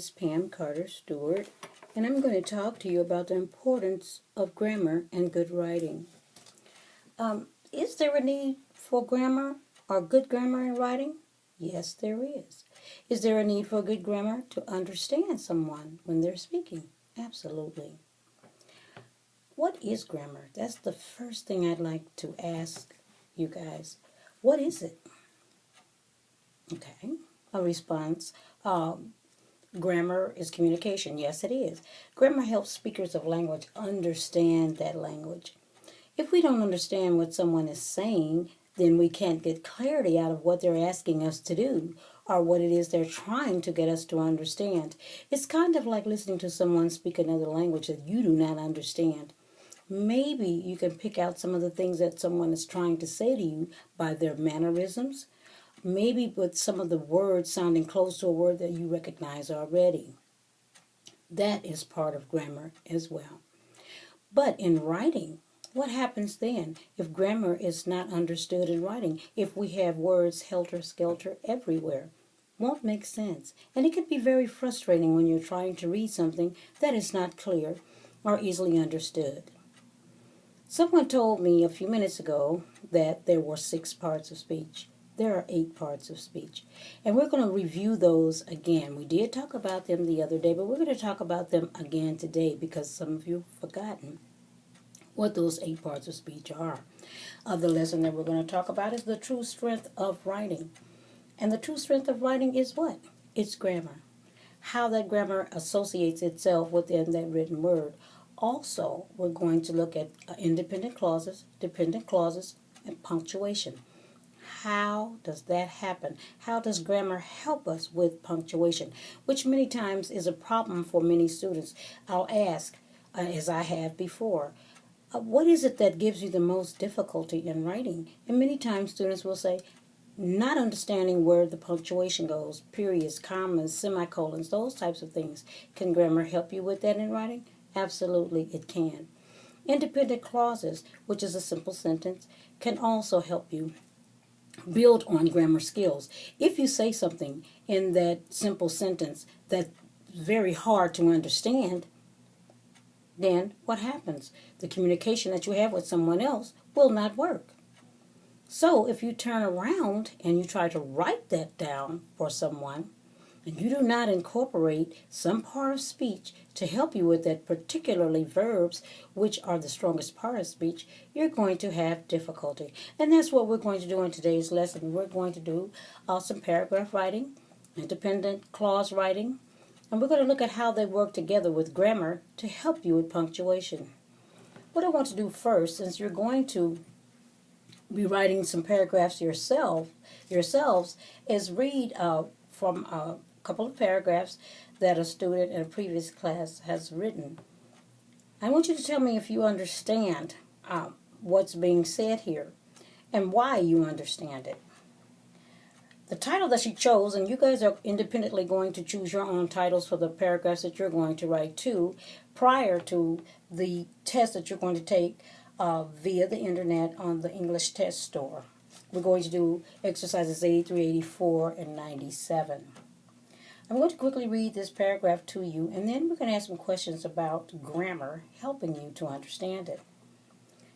is Pam Carter Stewart, and I'm going to talk to you about the importance of grammar and good writing. Is there a need for grammar or good grammar in writing? Yes, there is. Is there a need for good grammar to understand someone when they're speaking? Absolutely. What is grammar? That's the first thing I'd like to ask you guys. What is it? Okay, a response. Grammar is communication. Yes, it is. Grammar helps speakers of language understand that language. If we don't understand what someone is saying, then we can't get clarity out of what they're asking us to do or what it is they're trying to get us to understand. It's kind of like listening to someone speak another language that you do not understand. Maybe you can pick out some of the things that someone is trying to say to you by their mannerisms, maybe with some of the words sounding close to a word that you recognize already. That is part of grammar as well. But in writing, what happens then if grammar is not understood in writing? If we have words helter-skelter everywhere, won't make sense. And it can be very frustrating when you're trying to read something that is not clear or easily understood. Someone told me a few minutes ago that there were 6 parts of speech. There are 8 parts of speech. And we're going to review those again. We did talk about them the other day, but we're going to talk about them again today because some of you have forgotten what those 8 parts of speech are. The lesson that we're going to talk about is the true strength of writing. And the true strength of writing is what? It's grammar. How that grammar associates itself within that written word. Also, we're going to look at independent clauses, dependent clauses, and punctuation. How does that happen? How does grammar help us with punctuation, which many times is a problem for many students? I'll ask, as I have before, what is it that gives you the most difficulty in writing? And many times students will say, not understanding where the punctuation goes, periods, commas, semicolons, those types of things. Can grammar help you with that in writing? Absolutely, it can. Independent clauses, which is a simple sentence, can also help you build on grammar skills. If you say something in that simple sentence that's very hard to understand, then what happens? The communication that you have with someone else will not work. So if you turn around and you try to write that down for someone, and you do not incorporate some part of speech to help you with that, particularly verbs, which are the strongest part of speech, you're going to have difficulty. And that's what we're going to do in today's lesson. We're going to do some paragraph writing, independent clause writing, and we're going to look at how they work together with grammar to help you with punctuation. What I want to do first, since you're going to be writing some paragraphs yourselves, is read from a couple of paragraphs that a student in a previous class has written. I want you to tell me if you understand what's being said here and why you understand it. The title that she chose, and you guys are independently going to choose your own titles for the paragraphs that you're going to write too, prior to the test that you're going to take via the internet on the English Test Store. We're going to do exercises 83, 84, and 97. I'm going to quickly read this paragraph to you, and then we're going to ask some questions about grammar, helping you to understand it.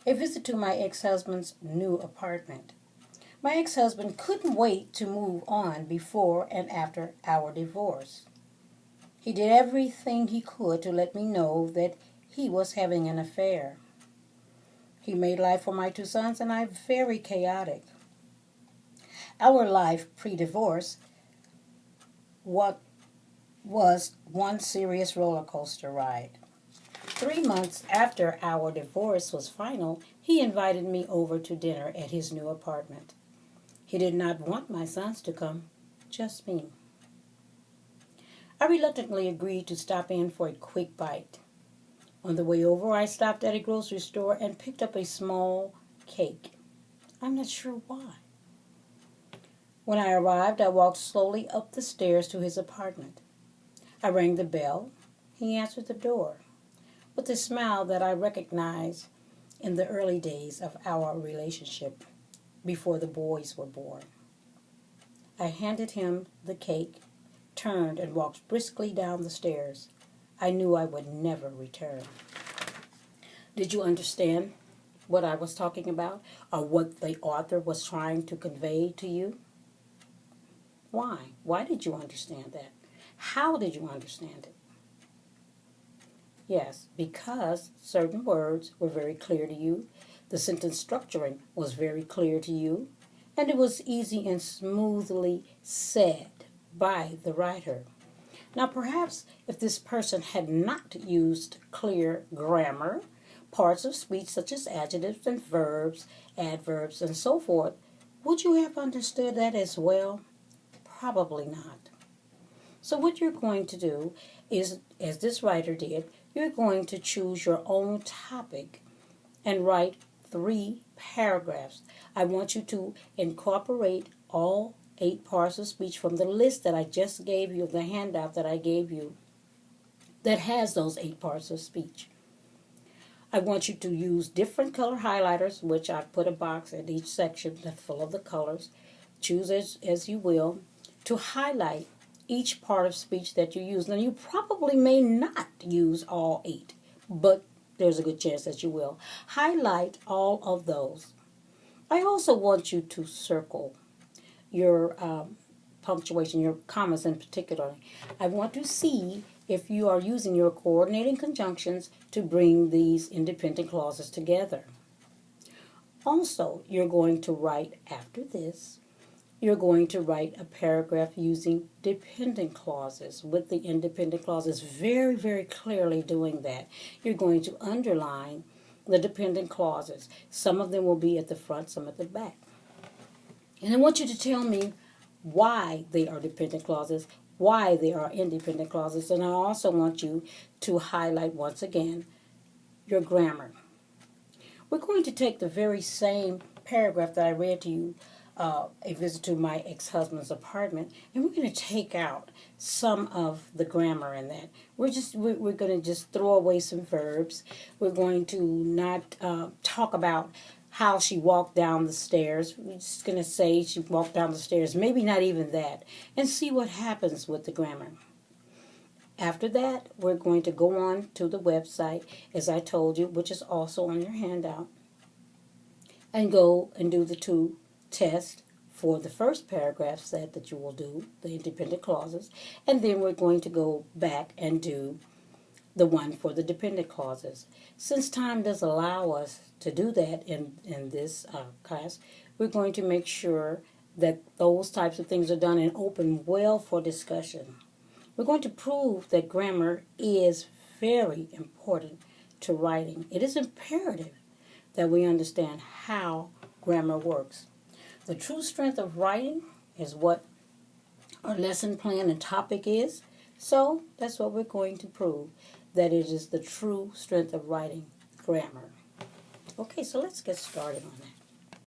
A visit to my ex-husband's new apartment. My ex-husband couldn't wait to move on before and after our divorce. He did everything he could to let me know that he was having an affair. He made life for my 2 sons and I very chaotic. Our life pre-divorce what was one serious roller coaster ride. 3 months after our divorce was final, he invited me over to dinner at his new apartment. He did not want my sons to come, just me. I reluctantly agreed to stop in for a quick bite. On the way over, I stopped at a grocery store and picked up a small cake. I'm not sure why. When I arrived, I walked slowly up the stairs to his apartment. I rang the bell. He answered the door with a smile that I recognized in the early days of our relationship before the boys were born. I handed him the cake turned and walked briskly down the stairs. I knew I would never return. Did you understand what I was talking about, or what the author was trying to convey to you? Why? Why did you understand that? How did you understand it? Yes, because certain words were very clear to you, the sentence structuring was very clear to you, and it was easy and smoothly said by the writer. Now, perhaps if this person had not used clear grammar, parts of speech such as adjectives and verbs, adverbs, and so forth, would you have understood that as well? Probably not. So what you're going to do is, as this writer did, you're going to choose your own topic and write 3 paragraphs. I want you to incorporate all 8 parts of speech from the list that I just gave you, the handout that I gave you, that has those 8 parts of speech. I want you to use different color highlighters, which I've put a box in each section that's full of the colors. Choose as you will to highlight each part of speech that you use. Now, you probably may not use all 8, but there's a good chance that you will. Highlight all of those. I also want you to circle your punctuation, your commas in particular. I want to see if you are using your coordinating conjunctions to bring these independent clauses together. Also, you're going to write after this, you're going to write a paragraph using dependent clauses with the independent clauses, very, very clearly doing that. You're going to underline the dependent clauses. Some of them will be at the front, some at the back. And I want you to tell me why they are dependent clauses, why they are independent clauses, and I also want you to highlight once again your grammar. We're going to take the very same paragraph that I read to you, a visit to my ex-husband's apartment, and we're going to take out some of the grammar in that. We're going to just throw away some verbs. We're going to not talk about how she walked down the stairs. We're just going to say she walked down the stairs, maybe not even that, and see what happens with the grammar. After that, we're going to go on to the website, as I told you, which is also on your handout, and go and do the 2 tests for the first paragraph set that you will do, the independent clauses, and then we're going to go back and do the one for the dependent clauses. Since time does allow us to do that in this class, we're going to make sure that those types of things are done and open well for discussion. We're going to prove that grammar is very important to writing. It is imperative that we understand how grammar works. The true strength of writing is what our lesson plan and topic is. So that's what we're going to prove, that it is the true strength of writing, grammar. Okay, so let's get started on that.